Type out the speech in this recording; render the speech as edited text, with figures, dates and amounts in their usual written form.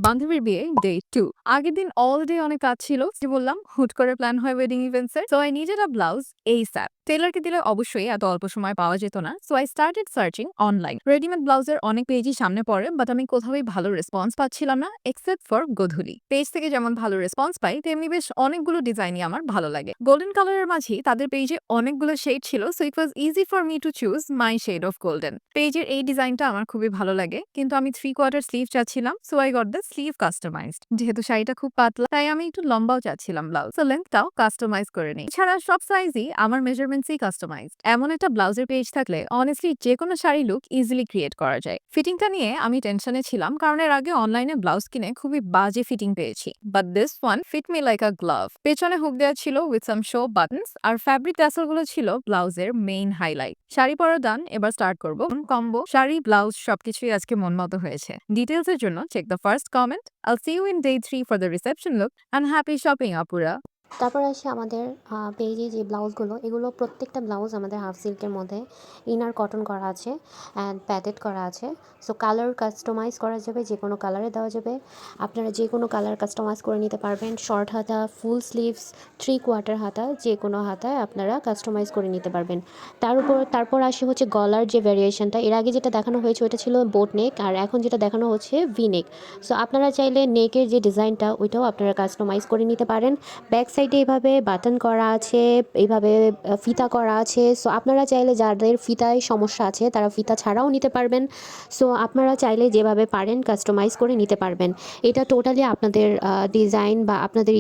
বান্ধবীর বিয়ে ডে 2 আগের দিন অল ডে অনেক কাজ ছিল যে বললাম হুট করে প্ল্যান হয় ওয়েডিং ইভেন্টস এর so I needed a blouse ASAP টেলরকে দিলে অবশ্যই এত অল্প সময় পাওয়া যেত না so I started searching online readymade ব্লাউজের অনেক পেজই সামনে পড়ে বাট আমি কোথাওই ভালো রেসপন্স পাচ্ছিলাম না এক্সেপ্ট ফর গোধূলি পেজ থেকে যেমন ভালো রেসপন্স পাই তেমনি বেশ অনেকগুলো ডিজাইনই আমার ভালো লাগে গোল্ডেন কালারের মাঝে তাদের পেজে অনেকগুলো শেড ছিল so it was easy for me to choose my shade of golden পেজের এই ডিজাইনটা আমার খুবই ভালো লাগে কিন্তু আমি 3/4 স্লিভ চাচ্ছিলাম so I got the sleeve customized যেহেতু শাড়িটা খুব পাতলা তাই আমি একটু লম্বাও চাচ্ছিলাম ব্লাউজ সো লেন্থটাও কাস্টমাইজ করে নিই এছাড়া সব সাইজই আমার মেজারমেন্টসই কাস্টমাইজড এমন একটা ব্লাউজের পেজ থাকলে অনেস্টলি যে কোনো শাড়ি লুক ইজিলি ক্রিয়েট করা যায় ফিটিংটা নিয়ে আমি টেনশনে ছিলাম কারণ এর আগে অনলাইনে ব্লাউজ কিনে খুবই বাজে ফিটিং পেয়েছি but this one fit me like a glove পেছনে হুক দেওয়া ছিল উইথ সাম শো বাটনস আর ফ্যাব্রিক ট্যাসেল গুলো ছিল ব্লাউজের মেইন হাইলাইট শাড়ি পরা ডান এবার স্টার্ট করব কম্বো শাড়ি ব্লাউজ সবকিছুই আজকে মন মতো হয়েছে ডিটেলস এর জন্য check the first comment I'll see you in day 3 for the reception look and happy shopping আপুরা তারপর আসি আমাদের পেজে যে ব্লাউজগুলো, এগুলো প্রত্যেকটা ব্লাউজ আমাদের হাফ সিল্কের মধ্যে ইনার কটন করা আছে অ্যান্ড প্যাডেড করা আছে। সো কালার কাস্টমাইজ করা যাবে, যে কোনো কালারে দেওয়া যাবে। আপনারা যে কোনো কালার কাস্টমাইজ করে নিতে পারবেন। শর্ট হাতা, ফুল স্লিভস, 3/4 হাতা, যে কোনো হাতায় আপনারা কাস্টমাইজ করে নিতে পারবেন। তারপর আসি হচ্ছে গলার যে ভ্যারিয়েশনটা, এর আগে যেটা দেখানো হয়েছে ওটা ছিল বোট নেক, আর এখন যেটা দেখানো হচ্ছে ভি নেক। সো আপনারা চাইলে নেকের যে ডিজাইনটা ওইটাও আপনারা কাস্টমাইজ করে নিতে পারেন। ব্যাক সাইডে এভাবে বাটন করা আছে, এইভাবে ফিতা করা আছে। সো আপনারা চাইলে যাদের ফিতায় সমস্যা আছে তারা ফিতা ছাড়াও নিতে পারবেন। সো আপনারা চাইলে যেভাবে পারেন কাস্টমাইজ করে নিতে পারবেন। এটা টোটালি আপনাদের ডিজাইন বা আপনাদের